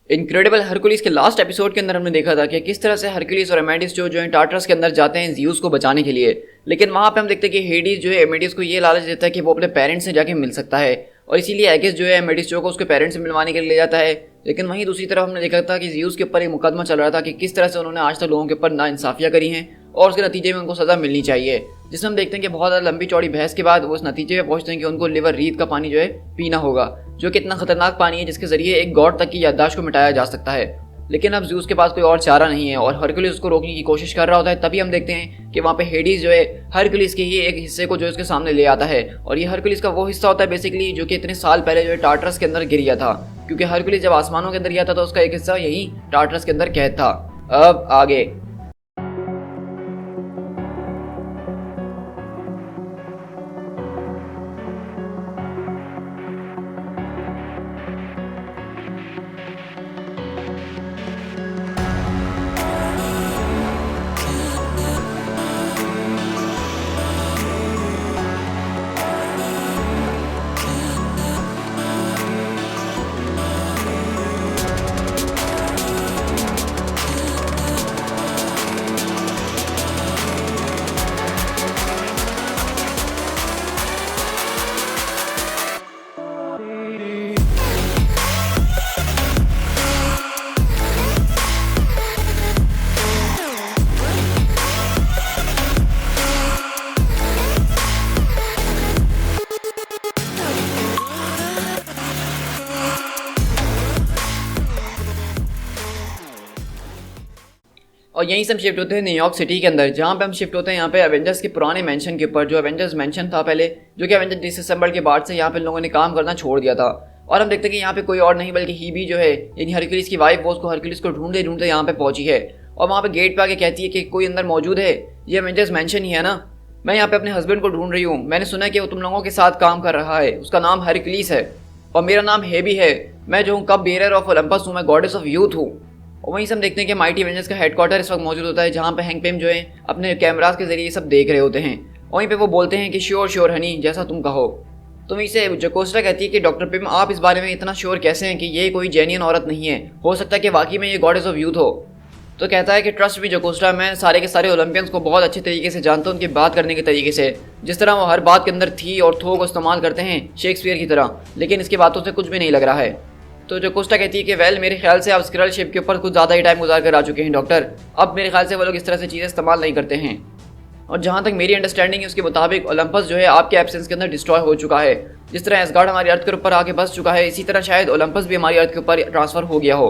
Incredible Hercules के last episode के अंदर हमने देखा था कि किस तरह से हरकुलिस और एमेडिस जो है टार्टरस के अंदर जाते हैं ज़्यूस को बचाने के लिए। लेकिन वहाँ पे हम देखते हैं कि हेडिस जो है एमेडिस को ये लालच देता है कि वो अपने पेरेंट्स से जाके मिल सकता है, और इसीलिए एगिस जो है एमेडिस को उसके पेरेंट्स से मिलवाने के लिए ले जाता है। लेकिन वहीं दूसरी तरफ हमने देखा था कि ज़्यूस के ऊपर एक मुकदमा चल रहा था कि किस तरह से उन्होंने आज तक लोगों के ऊपर नाइंसाफियाँ करी हैं और उसके नतीजे में उनको सज़ा मिलनी चाहिए, जिसमें हम देखते हैं कि बहुत ज़्यादा लंबी चौड़ी बहस के बाद वो उस नतीजे में पहुंचते हैं कि उनको लिवर रीत का पानी जो है पीना होगा, जो कि इतना खतरनाक पानी है जिसके ज़रिए एक गॉड तक की याददाश्त को मिटाया जा सकता है। लेकिन अब ज़्यूस के पास कोई और चारा नहीं है और हरकुलिस उसको रोकने की कोशिश कर रहा होता है। तभी हम देखते हैं कि वहाँ पे हेडिस जो है हरकुलिस के ही एक हिस्से को जो उसके सामने ले आता है, और ये हरकुलिस का वो हिस्सा होता है बेसिकली जो कि इतने साल पहले जो है टार्टरस के अंदर गिर गया था, क्योंकि हरकुलिस जब आसमानों के अंदर गया था तो उसका एक हिस्सा यही टार्टरस के अंदर कैद था। अब आगे और यहीं से हम शिफ्ट होते हैं न्यूयॉर्क सिटी के अंदर, जहाँ पे हम शिफ्ट होते हैं यहाँ पे एवेंजर्स के पुराने मेंशन के ऊपर, जो एवेंजर्स मेंशन था पहले, जो कि एवेंजर्स डिसअसेंबल के बाद से यहाँ पे लोगों ने काम करना छोड़ दिया था। और हम देखते हैं कि यहाँ पे कोई और नहीं बल्कि हीबी जो है यानी हरकुलिस की वाइफ, वो उसको हरकुलिस को ढूंढते ढूंढते यहाँ पे पहुंची है, और वहाँ पे गेट पे आके कहती है कि कोई अंदर मौजूद है, ये एवेंजर्स मेंशन ही है ना, मैं यहाँ पे अपने हस्बैंड को ढूंढ रही हूँ, मैंने सुना है कि वो तुम लोगों के साथ काम कर रहा है, उसका नाम हरकुलिस है और मेरा नाम हेबी है, मैं जो हूँ कप बेरर ऑफ ओलंपस हूँ, मैं गॉडेस ऑफ यूथ हूँ। और वहीं से हम देखते हैं कि माइटी एवेंजर्स का हेडक्वार्टर इस वक्त मौजूद होता है, जहाँ पे हैंक पिम जो है अपने कैमरास के जरिए सब देख रहे होते हैं। वहीं पे वो बोलते हैं कि श्योर श्योर हनी, जैसा तुम कहो। तो वहीं से जकोस्टा कहती है कि डॉक्टर पिम आप इस बारे में इतना श्योर कैसे हैं कि ये कोई जेन्युइन औरत नहीं है, हो सकता है कि वाकई में ये गॉडेस ऑफ यूथ हो। तो कहता है कि ट्रस्ट भी जकोस्टा, मैं सारे के सारे ओलंपियंस को बहुत अच्छे तरीके से जानता हूँ, उनकी बात करने के तरीके से, जिस तरह वो हर बात के अंदर थी और थो को इस्तेमाल करते हैं शेक्सपियर की तरह, लेकिन इसकी बातों से कुछ भी नहीं लग रहा है। तो जकोस्टा कहती है कि वेल मेरे ख्याल से आप स्क्रल शिप के ऊपर कुछ ज़्यादा ही टाइम गुजार कर आ चुके हैं डॉक्टर, अब मेरे ख्याल से वो लोग इस तरह से चीज़ें इस्तेमाल नहीं करते हैं, और जहाँ तक मेरी अंडरस्टैंडिंग है उसके मुताबिक ओलंपस जो है आपके एब्सेंस के अंदर डिस्ट्रॉय हो चुका है। जिस तरह एसगार्ड हमारी अर्थ के ऊपर आके बस चुका है, इसी तरह शायद ओलंपस भी हमारी अर्थ के ऊपर ट्रांसफ़र हो गया हो।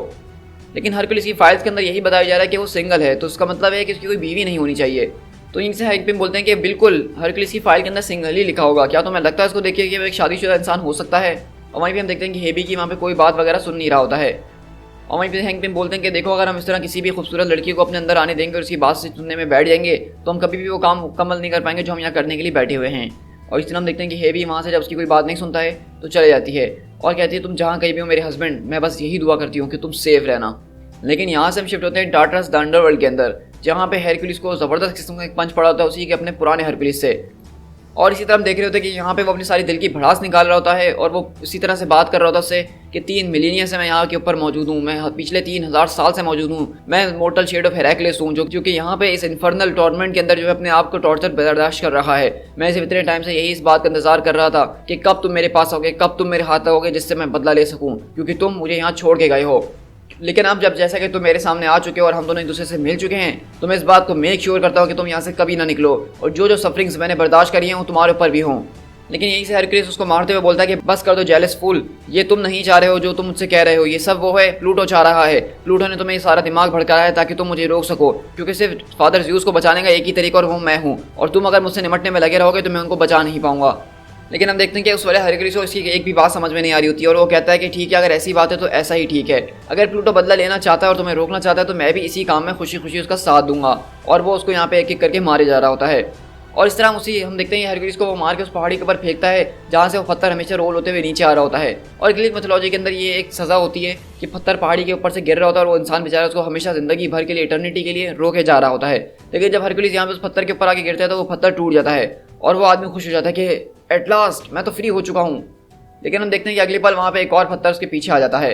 लेकिन हरकुलिस की फाइल्स के अंदर यही बताया जा रहा है कि वो सिंगल है, तो उसका मतलब है कि उसकी कोई बीवी नहीं होनी चाहिए। तो इनसे हैंक पिम बोलते हैं कि बिल्कुल हरकुलिस की फाइल के अंदर सिंगल ही लिखा होगा, क्या तुम्हें लगता है इसको देखिए कि वो एक शादीशुदा इंसान हो सकता है। और वहीं पे हम देखते हैं कि हेबी की वहाँ पे कोई बात वगैरह सुन नहीं रहा होता है, और वहीं पे हैंक पिम बोलते हैं कि देखो अगर हम इस तरह किसी भी खूबसूरत लड़की को अपने अंदर आने देंगे और उसकी बात से सुनने में बैठ जाएंगे तो हम कभी भी वो काम मुकम्मल नहीं कर पाएंगे जो हम यहाँ करने के लिए बैठे हुए हैं। और इस तरह हम देखते हैं कि हेबी वहाँ से जब उसकी कोई बात नहीं सुनता है तो चले जाती है और कहती है तुम जहाँ कहीं भी हो मेरे हस्बैंड, मैं बस यही दुआ करती हूँ कि तुम सेफ रहना। लेकिन यहाँ से हम शिफ्ट होते हैं टार्टरस द अंडरवर्ल्ड के अंदर, जहाँ पे हरकुलिस को ज़बरदस्त किस्म का एक पंच पड़ा होता है उसी के अपने पुराने हरकुलिस से। और इसी तरह हम देख रहे होते हैं कि यहाँ पे वो अपनी सारी दिल की भड़ास निकाल रहा होता है और वो इसी तरह से बात कर रहा होता है उससे कि 3 मिलीनियर से मैं यहाँ के ऊपर मौजूद हूँ, मैं पिछले 3000 साल से मौजूद हूँ, मैं मोर्टल शेड ऑफ हेराक्लिस हूँ जो कि यहाँ पे इस इन्फर्नल टॉर्मेंट के अंदर जो है अपने आप को टॉर्चर बर्दाश्त कर रहा है। मैं सिर्फ इतने टाइम से यही इस बात का इंतजार कर रहा था कि कब तुम मेरे पास आओगे, कब तुम मेरे हाथ आओगे, जिससे मैं बदला ले सकूँ, क्योंकि तुम मुझे यहाँ छोड़ के गए हो। लेकिन अब जब जैसा कि तुम मेरे सामने आ चुके हो और हम दोनों एक दूसरे से मिल चुके हैं तो मैं इस बात को मेक श्योर करता हूँ कि तुम यहाँ से कभी ना निकलो, और जो जो सफरिंग्स मैंने बर्दाश्त करी हैं वो तुम्हारे ऊपर भी हों। लेकिन यहीं से हरकुलिस उसको मारते हुए बोलता है कि बस कर दो जेलस फूल, ये तुम नहीं चाह रहे हो जो तुम मुझसे कह रहे हो, ये सब वो है प्लूटो चाह रहा है, प्लूटो ने तुम्हें सारा दिमाग भड़काया है ताकि तुम मुझे रोक सको, क्योंकि सिर्फ फादर ज़्यूस को बचाने का एक ही तरीका और वो मैं हूँ, और तुम अगर मुझसे निमटने में लगे रहोगे तो मैं उनको बचा नहीं पाऊंगा। लेकिन हम देखते हैं कि उस वाले हरकुलिस को इसकी एक भी बात समझ में नहीं आ रही होती है, और वो कहता है कि ठीक है अगर ऐसी बात है तो ऐसा ही ठीक है, अगर प्लूटो बदला लेना चाहता है और तुम्हें रोकना चाहता है तो मैं भी इसी काम में खुशी खुशी उसका साथ दूंगा। और वो उसको यहाँ पे एक एक करके मारे जा रहा होता है, और इस तरह हम देखते हैं हरकुलिस को वो मार के उस पहाड़ी के ऊपर फेंकता है जहाँ से वो पत्थर हमेशा रोल होते हुए नीचे आ रहा होता है। और ग्रीक मिथोलॉजी के अंदर ये एक सज़ा होती है कि पत्थर पहाड़ी के ऊपर से गिर रहा होता है और वो इंसान बेचारा उसको हमेशा ज़िंदगी भर के लिए इटर्निटी के लिए रोके जा रहा होता है। लेकिन जब हरकुलिस यहाँ पे उस पत्थर के ऊपर आके गिरता है तो वो पत्थर टूट जाता है और वो आदमी खुश हो जाता है कि एट लास्ट मैं तो फ्री हो चुका हूँ। लेकिन हम देखते हैं कि अगले पल वहाँ पे एक और पत्थर उसके पीछे आ जाता है,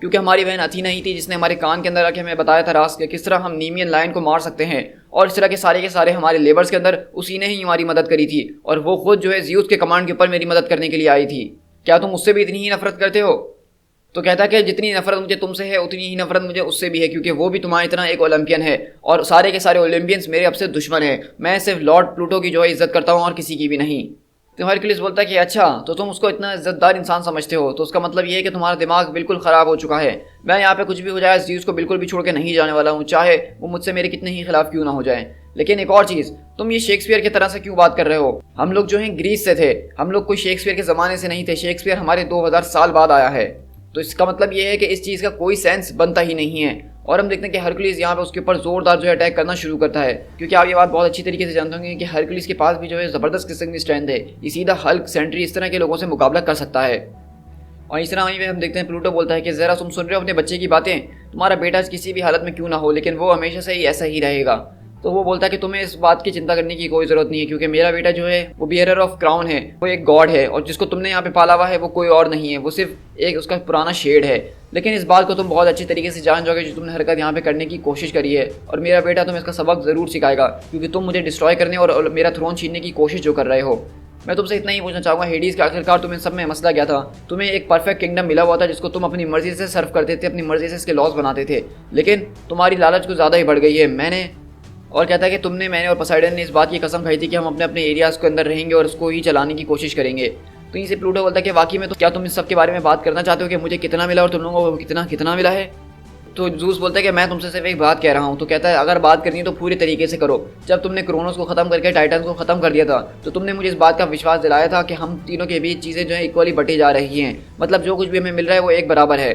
क्योंकि हमारी बहन अथीना ही थी जिसने हमारे कान के अंदर आके हमें बताया था रास कि किस तरह हम नीमियन लायन को मार सकते हैं, और इस तरह के सारे हमारे लेबर्स के अंदर उसी ने ही हमारी मदद करी थी, और वो खुद जो है ज़्यूस के कमांड के ऊपर मेरी मदद करने के लिए आई थी। क्या तुम उससे भी इतनी ही नफरत करते हो? तो कहता है कि जितनी नफरत मुझे तुमसे है उतनी ही नफरत मुझे उससे भी है, क्योंकि वो भी तुम्हारी तरह एक ओलंपियन है और सारे के सारे ओलंपियंस मेरे अब से दुश्मन हैं। मैं सिर्फ लॉर्ड प्लूटो की जो है इज्जत करता हूँ और किसी की भी नहीं। तो हरकुलिस बोलता है कि अच्छा तो तुम उसको इतना इज्जतदार इंसान समझते हो, तो उसका मतलब ये है कि तुम्हारा दिमाग बिल्कुल ख़राब हो चुका है। मैं यहाँ पे कुछ भी हो जाए ज़्यूस को बिल्कुल भी छोड़ के नहीं जाने वाला हूँ, चाहे वो मुझसे मेरे कितने ही खिलाफ क्यों ना हो जाए। लेकिन एक और चीज़, तुम ये शेक्सपियर की तरह से क्यों बात कर रहे हो? हम लोग जो हैं ग्रीस से थे, हम लोग कोई शेक्सपियर के ज़माने से नहीं थे। शेक्सपियर हमारे 2000 साल बाद आया है, तो इसका मतलब ये है कि इस चीज़ का कोई सेंस बनता ही नहीं है। और हम देखते हैं कि हरकुलिस यहाँ पे उसके ऊपर ज़ोरदार जो है अटैक करना शुरू करता है, क्योंकि आप ये बात बहुत अच्छी तरीके से जानते होंगे कि हरकुलिस के पास भी जो है ज़बरदस्त किस्म की स्ट्रेंथ है। ये सीधा हल्क, सेंट्री इस तरह के लोगों से मुकाबला कर सकता है। और इस तरह वहीं पे हम देखते हैं प्लूटो बोलता है कि ज़रा तुम सुन रहे हो अपने बच्चे की बातें, तुम्हारा बेटा किसी भी हालत में क्यों ना हो लेकिन वो हमेशा से ही ऐसा ही रहेगा। तो वो बोलता है कि तुम्हें इस बात की चिंता करने की कोई ज़रूरत नहीं है, क्योंकि मेरा बेटा जो है वो बियरर ऑफ क्राउन है, वो एक गॉड है, और जिसको तुमने यहाँ पे पाला हुआ है वो कोई और नहीं है, वो सिर्फ एक उसका पुराना शेड है। लेकिन इस बात को तुम बहुत अच्छी तरीके से जान जाओगे जो तुमने हरकत यहाँ पे करने की कोशिश करी है, और मेरा बेटा तुम्हें इसका सबक ज़रूर सिखाएगा, क्योंकि तुम मुझे डिस्ट्रॉय करने और मेरा थ्रोन छीनने की कोशिश जो कर रहे हो। मैं तुमसे इतना ही पूछना चाहूँगा हेडीज़ के आखिरकार तुम्हें सब में मसला क्या था? तुम्हें एक परफेक्ट किंगडम मिला हुआ था जिसको तुम अपनी मर्ज़ी से सर्व करते थे, अपनी मर्ज़ी से इसके लॉस बनाते थे, लेकिन तुम्हारी लालच कुछ ज़्यादा ही बढ़ गई है। और कहता है कि मैंने और पोसाइडन ने इस बात की कसम खाई थी कि हम अपने अपने एरियाज़ के अंदर रहेंगे और उसको ही चलाने की कोशिश करेंगे। तो इनसे प्लूटो बोलता है कि वाकई में तो क्या तुम इस सब के बारे में बात करना चाहते हो कि मुझे कितना मिला और तुम लोगों को कितना मिला है? तो ज़ूस बोलता है कि मैं तुमसे सिर्फ एक बात कह रहा हूँ। तो कहता है अगर बात करनी है तो पूरी तरीके से करो। जब तुमने क्रोनोस को ख़त्म करके टाइटन्स को ख़त्म कर दिया था तो तुमने मुझे इस बात का विश्वास दिलाया था कि हम तीनों के बीच चीज़ें जो है इक्वली बटी जा रही हैं, मतलब जो कुछ भी हमें मिल रहा है वो एक बराबर है।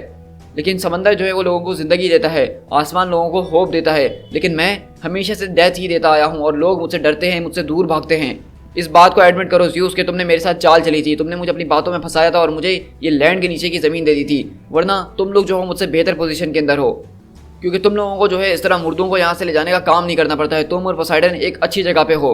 लेकिन समंदर जो है वो लोगों को ज़िंदगी देता है, आसमान लोगों को होप देता है, लेकिन मैं हमेशा से डेथ ही देता आया हूँ और लोग मुझसे डरते हैं, मुझसे दूर भागते हैं। इस बात को एडमिट करो ज़्यूस कि तुमने मेरे साथ चाल चली थी, तुमने मुझे अपनी बातों में फंसाया था और मुझे ये लैंड के नीचे की ज़मीन दे दी थी, वरना तुम लोग जो हो मुझसे बेहतर पोजीशन के अंदर हो, क्योंकि तुम लोगों को जो है इस तरह मुर्दों को यहाँ से ले जाने का काम नहीं करना पड़ता है। तुम और पोसाइडन एक अच्छी जगह पे हो।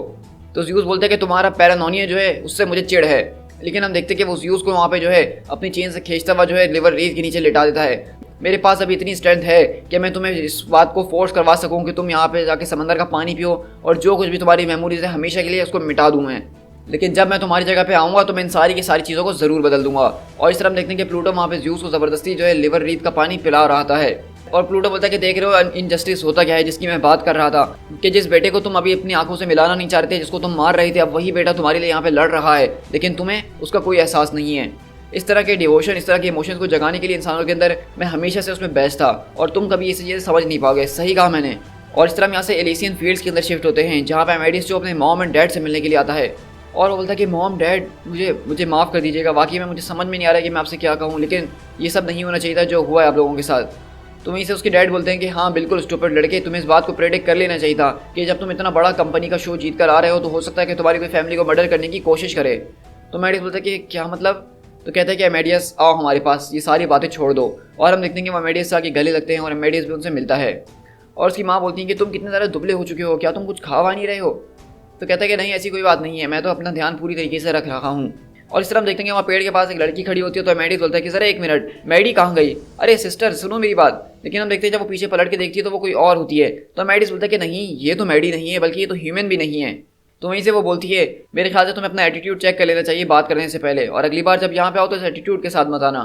तो ज़्यूस बोलते हैं कि तुम्हारा पैरानोनिया जो है उससे मुझे चिढ़ है, लेकिन हम देखते हैं कि वो ज़्यूस को वहाँ पे जो है अपनी चेन से खींचता हुआ जो है लिवर रीज के नीचे लेटा देता है। मेरे पास अभी इतनी स्ट्रेंथ है कि मैं तुम्हें इस बात को फोर्स करवा सकूं कि तुम यहाँ पे जाके समंदर का पानी पियो और जो कुछ भी तुम्हारी मेमोरीज है हमेशा के लिए उसको मिटा दूं मैं। लेकिन जब मैं तुम्हारी जगह पे आऊँगा तो मैं इन सारी की सारी चीज़ों को ज़रूर बदल दूंगा। और इस तरह हम देखते हैं कि प्लूटो वहाँ पे ज़्यूस को ज़बरदस्ती जो है लिवर रीत का पानी पिला रहा है। और प्लूटो बोलता है कि देख रहे हो इनजस्टिस होता क्या है जिसकी मैं बात कर रहा था, कि जिस बेटे को तुम अभी अपनी आंखों से मिलाना नहीं चाहते, जिसको तुम मार रहे थे, अब वही बेटा तुम्हारे लिए यहाँ पे लड़ रहा है, लेकिन तुम्हें उसका कोई एहसास नहीं है। इस तरह के डिवोशन, इस तरह के इमोशंस को जगाने के लिए इंसानों के अंदर मैं हमेशा से उसमें बेस्ट था और तुम कभी इसे ये समझ नहीं पाओगे। सही कहा मैंने। और इस तरह हम यहाँ से एलिसियन फील्ड्स के अंदर शिफ्ट होते हैं जहाँ पे अमेडिस जो अपने मॉम एंड डैड से मिलने के लिए आता है और वो बोलता है कि मॉम डैड मुझे माफ़ कर दीजिएगा, वाकई में मुझे समझ में नहीं आ रहा है कि मैं आपसे क्या कहूँ, लेकिन ये सब नहीं होना चाहिए था जो हुआ है आप लोगों के साथ। तो वहीं से उसके डैड बोलते हैं कि हाँ बिल्कुल स्टूपिड लड़के, तुम्हें इस बात को प्रेडिक्ट कर लेना चाहिए था कि जब तुम इतना बड़ा कंपनी का शो जीत कर आ रहे हो तो हो सकता है कि तुम्हारी कोई फैमिली को मर्डर करने की कोशिश करे। तो अमेडियस बोलता है कि क्या मतलब? तो कहता है कि अमेडियस आओ हमारे पास, ये सारी बातें छोड़ दो। और हम देखते हैं कि वो अमेडियस से आके गले लगते हैं और अमेडियस भी उनसे मिलता है। और उसकी माँ बोलती है कि तुम कितने ज़्यादा दुबले हो चुके हो, क्या तुम कुछ खा नहीं रहे हो? तो कहता है कि नहीं ऐसी कोई बात नहीं है, मैं तो अपना ध्यान पूरी तरीके से रख रहा हूँ। और इस तरह हम देखते हैं कि वहाँ पेड़ के पास एक लड़की खड़ी होती है। तो अमेडियस बोलता है कि ज़रा एक मिनट, मैडी कहाँ गई? अरे सिस्टर सुनो मेरी बात। लेकिन हम देखते हैं जब वो पीछे पलट के देखती है तो वो कोई और होती है। तो अमेडियस बोलता है कि नहीं ये तो मैडी नहीं है, बल्कि ये तो ह्यूमन भी नहीं है। तो वहीं से वो बोलती है मेरे ख्याल से तुम्हें अपना एटीट्यूड चेक कर लेना चाहिए बात करने से पहले, और अगली बार जब यहाँ पे आओ तो इस एटीट्यूड के साथ मत आना।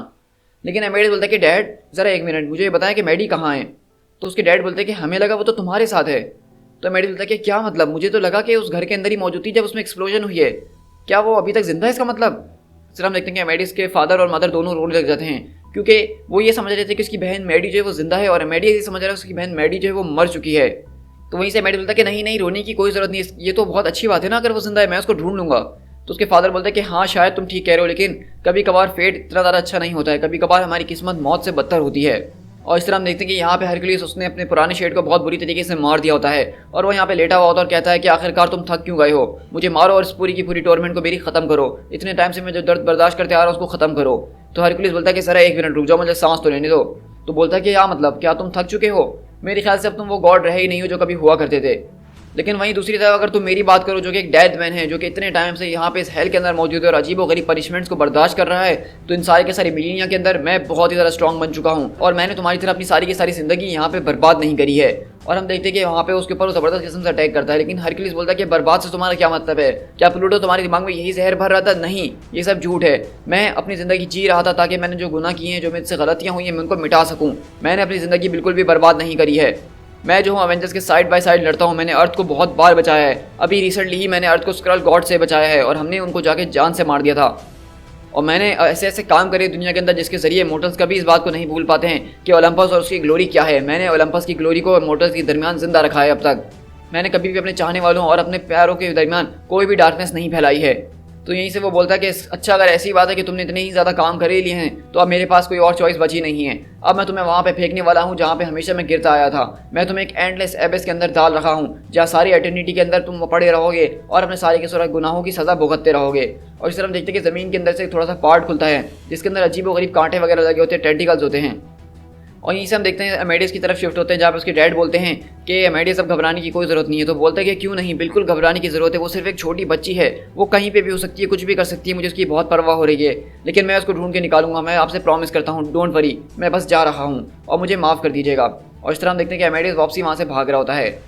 लेकिन अमेडियस बोलता है कि डैड ज़रा एक मिनट, मुझे बताएं कि मैडी कहाँ है? तो उसके डैड बोलते हैं कि हमें लगा वो तो तुम्हारे साथ है। तो अमेडियस बोलता है कि क्या मतलब? मुझे तो लगा कि उस घर के अंदर ही मौजूद थी जब उसमें एक्सप्लोजन हुई है, क्या वो अभी तक जिंदा है? इसका मतलब सिर्फ हम देखते हैं कि अमेडियस के फादर और मदर दोनों रोने लग जाते हैं, क्योंकि वो ये समझ रहे थे कि उसकी बहन मैडी जो है वो जिंदा है और अमेडियस ये समझ रहा है उसकी बहन मैडी जो है वो मर चुकी है। तो वहीं से अमेडियस बोलता है कि नहीं नहीं रोने की कोई ज़रूरत नहीं, ये तो बहुत अच्छी बात है ना, अगर वो जिंदा है मैं उसको ढूंढ लूँगा। तो उसके फादर बोलते हैं कि हाँ शायद तुम ठीक कह रहे हो, लेकिन कभी कभार फेट इतना ज़्यादा अच्छा नहीं होता है, कभी कभार हमारी किस्मत मौत से बदतर होती है। और इस तरह हम देखते हैं कि यहाँ पे हरकुलिस उसने अपने पुराने शेड को बहुत बुरी तरीके से मार दिया होता है और वो यहाँ पे लेटा हुआ होता है और कहता है कि आखिरकार तुम थक क्यों गए हो, मुझे मारो और इस पूरी की पूरी टूर्नामेंट को मेरी ख़त्म करो, इतने टाइम से मैं जो दर्द बर्दाश्त करते आ रहा हूँ उसको ख़त्म करो। तो हरकुलिस बोलता है कि सर एक मिनट रुक जाओ, मुझे सांस तो लेने दो। तो बोलता है कि क्या मतलब, क्या तुम थक चुके हो? मेरे ख्याल से अब तुम वो गॉड रहे ही नहीं हो जो कभी हुआ करते थे। लेकिन वहीं दूसरी तरफ अगर तुम मेरी बात करो, जो कि एक डेथ मैन है, जो कि इतने टाइम से यहाँ पे इस हेल के अंदर मौजूद है और अजीब व गरीब पनिशमेंट्स को बर्दाश्त कर रहा है, तो इन सारे के सारे मिलीनिया के अंदर मैं बहुत ही ज़्यादा स्ट्रॉन्ग बन चुका हूँ और मैंने तुम्हारी तरह अपनी सारी की सारी ज़िंदगी यहाँ पे बर्बाद नहीं करी है। और हम देखते हैं कि वहाँ पे उसके ऊपर ज़बरदस्त किस्म से अटैक करता है, लेकिन हरक्यूलिस बोलता है कि बर्बाद से तुम्हारा क्या मतलब है? क्या प्लूटो तुम्हारे दिमाग में यही जहर भर रहा था? नहीं, ये सब झूठ है। मैं अपनी ज़िंदगी जी रहा था ताकि मैंने जो गुनाह किए हैं, जो मुझसे गलतियाँ हुई हैं, मैं उनको मिटा सकूँ। मैंने अपनी ज़िंदगी बिल्कुल भी बर्बाद नहीं करी है। मैं जो हूँ अवेंजर्स के साइड बाय साइड लड़ता हूँ। मैंने अर्थ को बहुत बार बचाया है। अभी रिसेंटली ही मैंने अर्थ को स्क्रल गॉड से बचाया है और हमने उनको जाके जान से मार दिया था। और मैंने ऐसे ऐसे काम करे दुनिया के अंदर जिसके ज़रिए मोटर्स कभी इस बात को नहीं भूल पाते हैं कि ओलंपस और उसकी ग्लोरी क्या है। मैंने ओलंपस की ग्लोरी को मोटर्स के दरमियान जिंदा रखा है। अब तक मैंने कभी भी अपने चाहने वालों और अपने प्यारों के दरमियान कोई भी डार्कनेस नहीं फैलाई है। तो यहीं से वो बोलता है कि अच्छा, अगर ऐसी बात है कि तुमने इतने ही ज़्यादा काम कर ही लिए हैं तो अब मेरे पास कोई और चॉइस बची नहीं है। अब मैं तुम्हें वहाँ पे फेंकने वाला हूँ जहाँ पे हमेशा मैं गिरता आया था। मैं तुम्हें एक एंडलेस एबिस के अंदर डाल रखा हूँ जहाँ सारी एटर्निटी के अंदर तुम पड़े रहोगे और अपने सारे के सारे गुनाहों की सज़ा भुगतते रहोगे। और इस तरह हम देखते हैं कि ज़मीन के अंदर से थोड़ा सा पार्ट खुलता है जिसके अंदर अजीब व गरीब कांटे वगैरह लगे होते हैं, टेंटिकल्स होते हैं। और यहीं से हम देखते हैं अमेडियस की तरफ शिफ्ट होते हैं जहाँ पे उसके डैड बोलते हैं कि अमेडियस अब घबराने की कोई ज़रूरत नहीं है। तो बोलते हैं कि क्यों नहीं, बिल्कुल घबराने की ज़रूरत है। वो सिर्फ एक छोटी बच्ची है, वो कहीं पे भी हो सकती है, कुछ भी कर सकती है। मुझे उसकी बहुत परवाह हो रही है, लेकिन मैं उसको ढूंढ के निकालूंगा। मैं आपसे प्रॉमिस करता हूँ, डोंट वरी, मैं बस जा रहा हूँ और मुझे माफ़ कर दीजिएगा। और इस तरह हम देखते हैं कि अमेडियस वापसी वहाँ से भाग रहा होता है,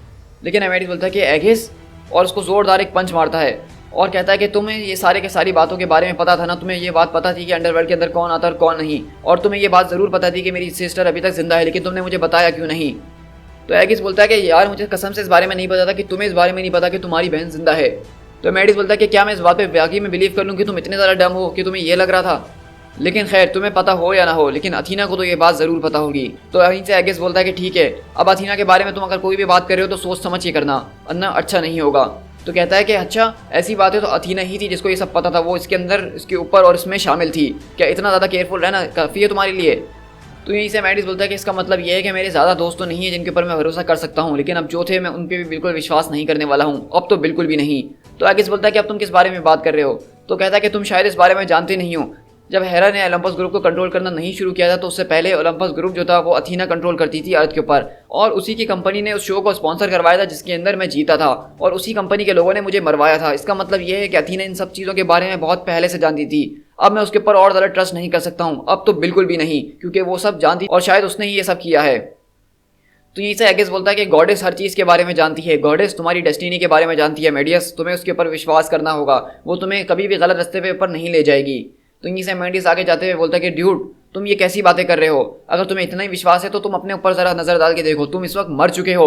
लेकिन अमेडियस बोलता है कि एगिस, और उसको ज़ोरदार एक पंच मारता है और कहता है कि तुम्हें ये सारे के सारी बातों के बारे में पता था ना, तुम्हें ये बात पता थी कि अंडरवर्ल्ड के अंदर कौन आता है और कौन नहीं, और तुम्हें ये बात ज़रूर पता थी कि मेरी सिस्टर अभी तक जिंदा है, लेकिन तुमने मुझे बताया क्यों नहीं? तो एगिस बोलता है कि यार मुझे कसम से इस बारे में नहीं पता था कि तुम्हें इस बारे में नहीं पता कि तुम्हारी बहन जिंदा है। तो एमेडिस बोलता है कि क्या मैं इस बात पर वाकई में बिलीव कर लूँ कि तुम इतने ज़्यादा डम हो कि तुम्हें ये लग रहा था? लेकिन खैर, तुम्हें पता हो या ना हो, लेकिन अथीना को तो ये बात ज़रूर पता होगी। तो यहीं से एगिस बोलता है कि ठीक है, अब अथीना के बारे में तुम अगर कोई भी बात कर रहे हो तो सोच समझ के करना, वरना अच्छा नहीं होगा। तो कहता है कि अच्छा, ऐसी बात है तो अथीना ही थी जिसको ये सब पता था, वो इसके अंदर, इसके ऊपर और इसमें शामिल थी। क्या इतना ज़्यादा केयरफुल रहना काफ़ी है तुम्हारे लिए? तो यहीं से अमेडिस बोलता है कि इसका मतलब ये है कि मेरे ज़्यादा दोस्त तो नहीं है जिनके ऊपर मैं भरोसा कर सकता हूँ, लेकिन अब जो थे मैं उन पर भी बिल्कुल विश्वास नहीं करने वाला हूँ, अब तो बिल्कुल भी नहीं। तो एगिस बोलता है कि अब तुम किस बारे में बात कर रहे हो? तो कहता है कि तुम शायद इस बारे में जानते नहीं हो। जब हेरा ने ओलंपस ग्रुप को कंट्रोल करना नहीं शुरू किया था तो उससे पहले ओलंपस ग्रुप जो था वो अथीना कंट्रोल करती थी अर्थ के ऊपर, और उसी की कंपनी ने उस शो को स्पॉन्सर करवाया था जिसके अंदर मैं जीता था, और उसी कंपनी के लोगों ने मुझे मरवाया था। इसका मतलब ये है कि अथीना इन सब चीज़ों के बारे में बहुत पहले से जानती थी। अब मैं उसके ऊपर और ज़्यादा ट्रस्ट नहीं कर सकता हूँ, अब तो बिल्कुल भी नहीं, क्योंकि वो सब जानती और शायद उसने ही ये सब किया है। तो यहीं से एगिस बोलता है कि गॉडेस हर चीज़ के बारे में जानती है, गॉडेस तुम्हारी डेस्टिनी के बारे में जानती है मेडियस, तुम्हें उसके ऊपर विश्वास करना होगा, वो तुम्हें कभी भी गलत रास्ते पे ऊपर नहीं ले जाएगी। तो यहीं से मेडियस आगे जाते हुए बोलता है कि ड्यूड, तुम ये कैसी बातें कर रहे हो? अगर तुम्हें इतना ही विश्वास है तो तुम अपने ऊपर ज़रा नज़र डाल के देखो, तुम इस वक्त मर चुके हो।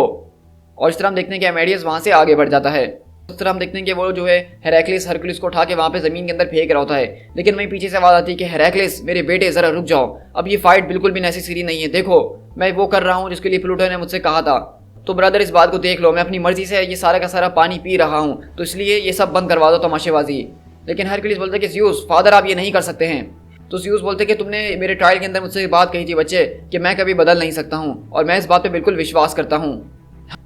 और इस तरह हम देखते हैं कि मेडियस वहाँ से आगे बढ़ जाता है। उस तरह हम देखते हैं कि वो जो है हेराक्लिस हरक्यूलिस को उठा के वहाँ पे ज़मीन के अंदर फेंक रहा होता है, लेकिन वहीं पीछे से आवाज़ आती है कि हेराक्लिस मेरे बेटे ज़रा रुक जाओ, अब ये फाइट बिल्कुल भी नेसेसरी नहीं है। देखो मैं वो कर रहा हूँ जिसके लिए प्लूटो ने मुझसे कहा था। तो ब्रदर इस बात को देख लो, मैं अपनी मर्जी से ये सारा का सारा पानी पी रहा हूँ, तो इसलिए ये सब बंद करवा दो तमाशेबाजी। लेकिन हरक्यूलिस बोलते हैं कि ज़्यूस फादर आप ये नहीं कर सकते हैं। तो ज़्यूस बोलते हैं कि तुमने मेरे ट्रायल के अंदर मुझसे बात कही थी बच्चे कि मैं कभी बदल नहीं सकता हूँ, और मैं इस बात पे बिल्कुल विश्वास करता हूँ।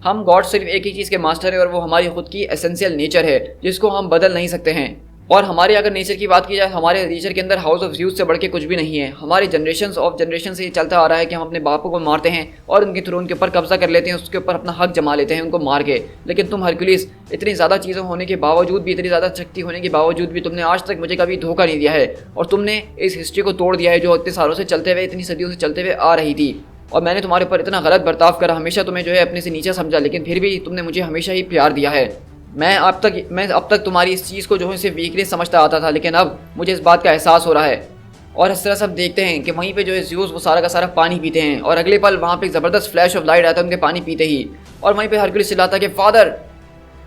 हम गॉड सिर्फ एक ही चीज़ के मास्टर है और वो हमारी खुद की एसेंशियल नेचर है जिसको हम बदल नहीं सकते हैं। और हमारे अगर नेचर की बात की जाए, हमारे नेचर के अंदर हाउस ऑफ ज़्यूस से बढ़ के कुछ भी नहीं है। हमारे जनरेशन ऑफ जनरेशन से ये चलता आ रहा है कि हम अपने बापों को मारते हैं और उनके थ्रोन के ऊपर कब्जा कर लेते हैं, उसके ऊपर अपना हक जमा लेते हैं उनको मार के। लेकिन तुम हरक्यूलिस, इतनी ज़्यादा चीज़ें होने के बावजूद भी, इतनी ज़्यादा शक्ति होने के बावजूद भी तुमने आज तक मुझे कभी धोखा नहीं दिया है, और तुमने इस हिस्ट्री को तोड़ दिया है जो इतने सालों से चलते हुए, इतनी सदियों से चलते हुए आ रही थी। और मैंने तुम्हारे ऊपर इतना गलत बर्ताव करा, हमेशा तुम्हें जो है अपने से नीचे समझा, लेकिन फिर भी तुमने मुझे हमेशा ही प्यार दिया है। मैं अब तक तुम्हारी इस चीज़ को जो है सिर्फ वीकनेस समझता आता था, लेकिन अब मुझे इस बात का एहसास हो रहा है। और इस तरह सब देखते हैं कि वहीं पे जो है ज़्यूस वो सारा का सारा पानी पीते हैं, और अगले पल वहाँ पे एक ज़बरदस्त फ्लैश ऑफ लाइट आता है उनके पानी पीते ही, और वहीं पे हरक्यूलिस चिल्लाता है कि फादर।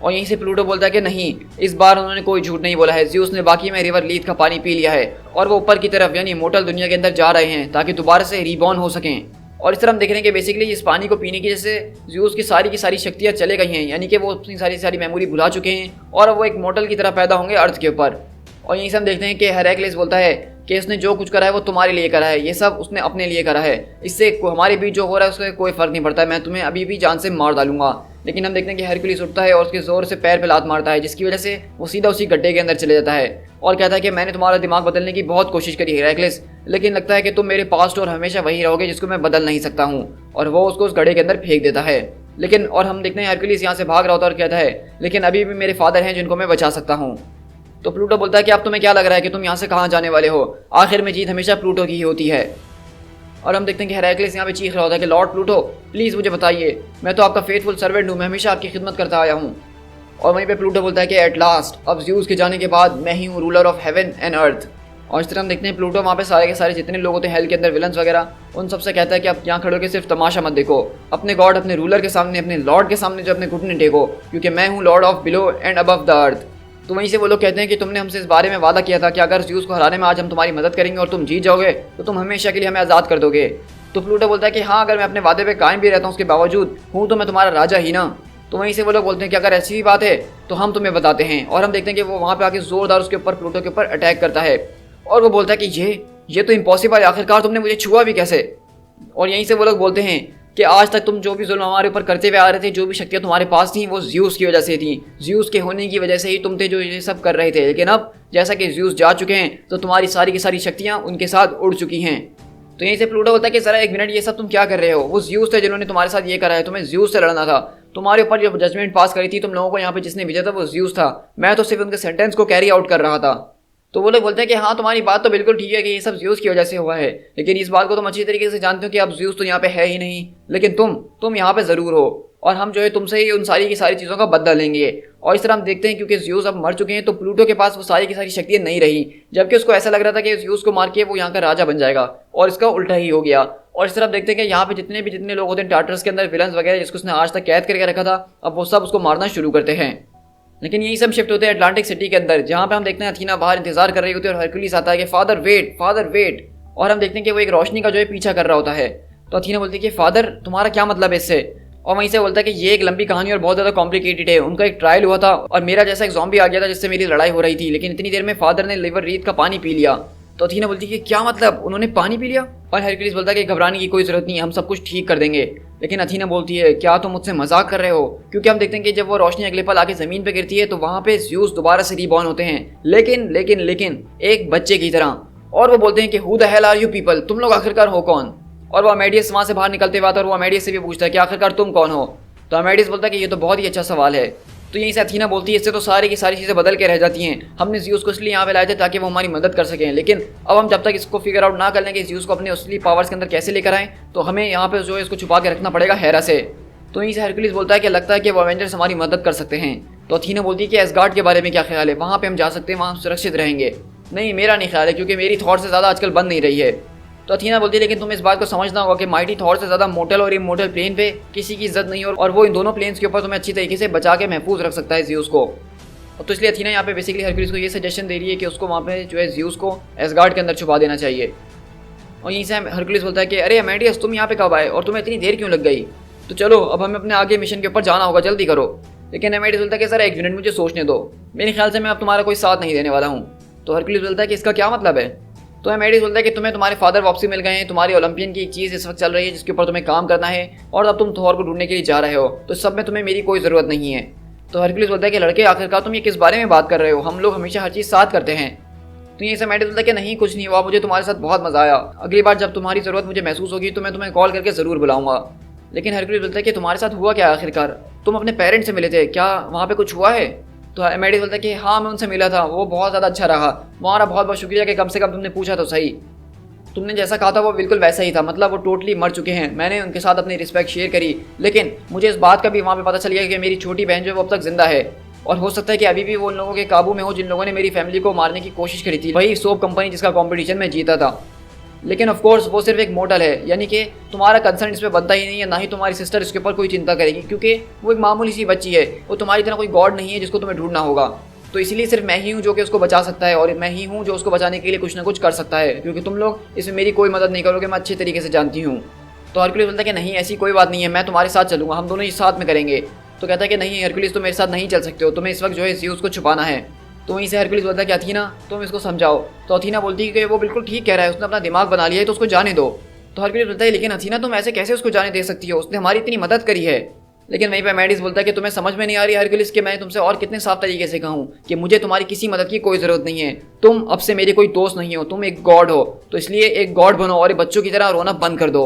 और यहीं से प्लूटो बोलता है कि नहीं, इस बार उन्होंने कोई झूठ नहीं बोला है, ज़्यूस ने बाकी में रिवर लीथ का पानी पी लिया है, और वो ऊपर की तरफ यानी मोटल दुनिया के अंदर जा रहे हैं ताकि दोबारा से रीबॉर्न हो सकें। और इस तरह हम देख रहे हैं कि बेसिकली इस पानी को पीने की वजह से ज़्यूस की सारी शक्तियाँ चले गई हैं, यानी कि वो अपनी सारी मेमोरी भुला चुके हैं और वो एक मॉडल की तरह पैदा होंगे अर्थ के ऊपर। और यहीं से हम देखते हैं कि हेराक्लिस बोलता है कि उसने जो कुछ करा है वो तुम्हारे लिए करा है, ये सब उसने अपने लिए करा है, इससे हमारे बीच जो हो रहा है उससे कोई फ़र्क नहीं पड़ता, मैं तुम्हें अभी भी जान से मार डालूंगा। लेकिन हम देखते हैं कि हरक्यूलिस उठता है और उसके ज़ोर से पैर पे लात मारता है, जिसकी वजह से वो सीधा उसी गड्ढे के अंदर चले जाता है और कहता है कि मैंने तुम्हारा दिमाग बदलने की बहुत कोशिश करी हेराक्लिस, लेकिन लगता है कि तुम मेरे पास्ट और हमेशा वही रहोगे जिसको मैं बदल नहीं सकता हूँ। और वो उसको उस गड्ढे के अंदर फेंक देता है। लेकिन और हम देखते हैं हरकुलिस यहाँ से भाग रहा होता है और कहता है लेकिन अभी भी मेरे फादर हैं जिनको मैं बचा सकता हूँ। तो प्लूटो बोलता है कि अब तुम्हें क्या लग रहा है कि तुम यहाँ से कहाँ जाने वाले हो, आखिर में जीत हमेशा प्लूटो की ही होती है। और हम देखते हैं कि हेराक्लिस यहाँ पे चीख रहा होता है कि लॉर्ड प्लूटो प्लीज़ मुझे बताइए, मैं तो आपका फेथफुल सर्वेंट हूँ, मैं हमेशा आपकी खिदमत करता आया हूँ। और वहीं पे प्लूटो बोलता है कि एट लास्ट अब ज़्यूस के जाने के बाद मैं ही हूँ ruler of heaven and earth. और इस तरह हम देखते हैं प्लूटो वहाँ पे सारे के सारे जितने लोग होते हैं हेल के अंदर विलन्स वगैरह, उन सबसे कहता है कि आप यहाँ खड़े होकर सिर्फ तमाशा मत देखो, अपने गॉड अपने रूलर के सामने अपने लॉर्ड के सामने जो अपने घुटने टेको, क्योंकि मैं हूँ Lord of below and above the earth. तो वहीं से वो लोग कहते हैं कि तुमने हमसे इस बारे में वादा किया था कि अगर ज़्यूस को हराने में आज हम तुम्हारी मदद करेंगे और तुम जीत जाओगे तो तुम हमेशा के लिए हमें आज़ाद कर दोगे। तो प्लूटो बोलता है कि हाँ, अगर मैं अपने वादे पे कायम भी रहता हूँ उसके बावजूद हूँ तो मैं तुम्हारा राजा ही ना। तो वहीं से वो लोग बोलते हैं कि अगर ऐसी ही बात है तो हम तुम्हें बताते हैं। और हम देखते हैं कि वो वहाँ पे आके ज़ोरदार उसके ऊपर प्लूटो के ऊपर अटैक करता है और वो बोलता है कि ये तो इम्पॉसिबल है, आखिरकार तुमने मुझे छुआ भी कैसे। और यहीं से वो लोग बोलते हैं कि आज तक तुम जो भी जुल्म हमारे ऊपर करते हुए आ रहे थे, जो भी शक्तियाँ तुम्हारे पास थी वो ज़्यूस की वजह से थी, ज़्यूस के होने की वजह से ही तुम थे जो ये सब कर रहे थे। लेकिन अब जैसा कि ज़्यूस जा चुके हैं तो तुम्हारी सारी की सारी शक्तियाँ उनके साथ उड़ चुकी हैं। तो यहीं से प्लूटो बोलता है कि ज़रा एक मिनट, ये सब तुम क्या कर रहे हो, वो ज़्यूस थे जिन्होंने तुम्हारे साथ ये करा है, तुम्हें ज़्यूस से लड़ना था, तुम्हारे ऊपर जो जजमेंट पास करी थी तुम लोगों को यहाँ पे जिसने भेजा था वो ज़्यूस था, मैं तो सिर्फ उनके सेंटेंस को कैरी आउट कर रहा था। तो वो लोग बोलते हैं कि हाँ तुम्हारी बात तो बिल्कुल ठीक है कि ये सब ज़्यूस की वजह से हुआ है, लेकिन इस बात को तुम अच्छी तरीके से जानते हो कि अब ज़्यूस तो यहाँ पे है ही नहीं, लेकिन तुम यहाँ पे ज़रूर हो और हम जो है तुमसे ही उन सारी की सारी चीज़ों का बदला लेंगे। और इस तरह हम देखते हैं क्योंकि ज़्यूस अब मर चुके हैं तो प्लूटो के पास वो सारी की सारी शक्तियाँ नहीं रही, जबकि उसको ऐसा लग रहा था कि ज़्यूस को मार के वो यहाँ का राजा बन जाएगा और इसका उल्टा ही हो गया। और इस तरह देखते हैं कि यहाँ पे जितने लोग होते हैं टार्टर्स के अंदर विलन्स वगैरह जिसको उसने आज तक कैद करके रखा था, अब वो सब उसको मारना शुरू करते हैं। लेकिन यही सब शिफ्ट होते हैं अटलांटिक सिटी के अंदर, जहाँ पे हम देखते हैं अथीना बाहर इंतजार कर रही होती है और हरकुलिस आता है कि फादर वेट। और हम देखते हैं कि वो एक रोशनी का जो है पीछा कर रहा होता है। तो अथीना बोलती है कि फादर तुम्हारा क्या मतलब है इससे। और वहीं से बोलता है कि ये एक लंबी कहानी और बहुत ज़्यादा कॉम्प्लिकेटेड है, उनका एक ट्रायल हुआ था और मेरा जैसा एक ज़ॉम्बी आ गया था जिससे मेरी लड़ाई हो रही थी, लेकिन इतनी देर में फादर ने लिवर रीत का पानी पी लिया। तो अथीना बोलती है कि क्या मतलब, उन्होंने पानी पी लिया। और हरकुलिस बोलता है कि घबराने की कोई ज़रूरत नहीं, हम सब कुछ ठीक कर देंगे। लेकिन अथीना बोलती है क्या तुम मुझसे मजाक कर रहे हो, क्योंकि हम देखते हैं कि जब वो रोशनी अगले पल आके ज़मीन पे गिरती है तो वहाँ पे ज़्यूस दोबारा से रीबॉर्न होते हैं, लेकिन एक बच्चे की तरह। और वो बोलते हैं कि who the hell are you people, तुम लोग आखिरकार हो कौन। और वो अमेडियस वहाँ से बाहर निकलते हुए आता है और वो अमेडियस से भी पूछता है कि आखिरकार तुम कौन हो। तो अमेडियस बोलता है कि ये तो बहुत ही अच्छा सवाल है। तो यहीं से अथीना बोलती है इससे तो सारी की सारी चीज़ें बदल के रह जाती हैं, हमने ज़्यूस को इसलिए यहाँ पे लाए थे ताकि वो हमारी मदद कर सकें, लेकिन अब हम जब तक इसको फिगर आउट ना कर लें कि ज़्यूस को अपने असली पावर्स के अंदर कैसे लेकर आएँ तो हमें यहाँ पे जो है इसको छुपा के रखना पड़ेगा हेरा से। तो यहीं से हरकुलिस बोलता है कि लगता है कि वो एवेंजर्स हमारी मदद कर सकते हैं। तो अथीना बोलती है कि एसगार्ड के बारे में क्या ख्याल है, वहाँ पर हम जा सकते हैं, वहाँ सुरक्षित रहेंगे। नहीं, मेरा नहीं ख्याल है, क्योंकि मेरी थॉट से ज़्यादा आजकल बन नहीं रही है। तो अथीना बोलती है लेकिन तुम इस बात को समझना होगा कि माइटी थॉर से ज़्यादा मोर्टल और इमोर्टल प्लेन पे किसी की इज्जत नहीं, और वो इन दोनों प्लेन्स के ऊपर तुम्हें अच्छी तरीके से बचा के महफूज रख सकता है ज़्यूस को। तो इसलिए अथीना यहाँ पे बेसिकली हरकुलिस को ये सजेशन दे रही है कि उसको वहाँ पे जो है ज़्यूस को एसगार्ड के अंदर छुपा देना चाहिए। और यहीं से हरकुलिस बोलता है कि अरे अमेडियस तुम यहाँ पे कब आए और तुम्हें इतनी देर क्यों लग गई, तो चलो अब हमें अपने आगे मिशन के ऊपर जाना होगा, जल्दी करो। लेकिन अमेडियस बोलता है कि सर एक मिनट मुझे सोचने दो, मेरे ख्याल से मैं अब तुम्हारा कोई साथ नहीं देने वाला हूँ। तो हरकुलिस बोलता है कि इसका क्या मतलब है। तो अमेडियस बोलता है कि तुम्हें तुम्हारे फादर वापसी मिल गए हैं, तुम्हारी ओलंपियन की एक चीज़ इस वक्त चल रही है जिसके ऊपर तुम्हें काम करना है और अब तुम थॉर को ढूंढने के लिए जा रहे हो, तो सब में तुम्हें मेरी कोई ज़रूरत नहीं है। तो हरकुलिस बोलता है कि लड़के आखिरकार तुम ये किस बारे में बात कर रहे हो, हम लोग हमेशा हर चीज़ साथ करते हैं। तो ये अमेडियस बोलता है कि नहीं कुछ नहीं हुआ, मुझे तुम्हारे साथ बहुत मज़ा आया, अगली बार जब तुम्हारी ज़रूरत मुझे महसूस होगी तो मैं तुम्हें कॉल करके ज़रूर बुलाऊंगा। लेकिन हरकुलिस बोलता है कि तुम्हारे साथ हुआ क्या आखिरकार, तुम अपने पेरेंट्स से मिले थे, क्या वहाँ पर कुछ हुआ है। तो अमेडियस बोलता है कि हाँ मैं उनसे मिला था, वो बहुत ज़्यादा अच्छा रहा, तुम्हारा बहुत बहुत शुक्रिया कि कम से कम तुमने पूछा तो सही, तुमने जैसा कहा था वो बिल्कुल वैसा ही था, मतलब वो टोटली मर चुके हैं, मैंने उनके साथ अपनी रिस्पेक्ट शेयर करी। लेकिन मुझे इस बात का भी वहाँ पे पता चल गया कि मेरी छोटी बहन जो है वो अब तक जिंदा है और हो सकता है कि अभी भी वो उन लोगों के काबू में हो जिन लोगों ने मेरी फैमिली को मारने की कोशिश करी थी, वही सोप कंपनी जिसका कॉम्पिटिशन में जीता था। लेकिन ऑफ कोर्स वो सिर्फ एक मॉडल है, यानी कि तुम्हारा कंसर्न इस पर बनता ही नहीं है, ना ही तुम्हारी सिस्टर इसके ऊपर कोई चिंता करेगी, क्योंकि वो एक मामूली सी बच्ची है, वो तुम्हारी तरह कोई गॉड नहीं है जिसको तुम्हें ढूंढना होगा। तो इसीलिए सिर्फ मैं ही हूँ जो कि उसको बचा सकता है और मैं ही हूँ जो उसको बचाने के लिए कुछ ना कुछ कर सकता है, क्योंकि तुम लोग इसमें मेरी कोई मदद नहीं करोगे, मैं अच्छे तरीके से जानती हूँ। तो हरकुलिस बोलता है कि नहीं ऐसी कोई बात नहीं है, मैं तुम्हारे साथ चलूँगा, हम दोनों ही साथ में करेंगे। तो कहता है कि नहीं हरकुलिस तुम मेरे साथ नहीं चल सकते हो, तुम्हें इस वक्त जो है ज़्यूस को छुपाना है। तो वहीं से हरकुलिस बोलता है कि अथीना तुम इसको समझाओ। तो अथीना बोलती है कि वो बिल्कुल ठीक कह रहा है, उसने अपना दिमाग बना लिया है तो उसको जाने दो। तो हरकुलिस बोलता है लेकिन अथीना तुम ऐसे कैसे उसको जाने दे सकती हो, उसने हमारी इतनी मदद करी है। लेकिन वहीं पे अमेडियस बोलता है कि तुम्हें समझ में नहीं आ रही हरकुलिस कि मैं तुमसे और कितने साफ तरीके से कहूँ कि मुझे तुम्हारी किसी मदद की कोई ज़रूरत नहीं है, तुम अब से मेरे कोई दोस्त नहीं हो, तुम एक गॉड हो, तो इसलिए एक गॉड बनो और बच्चों की तरह रोना बंद कर दो।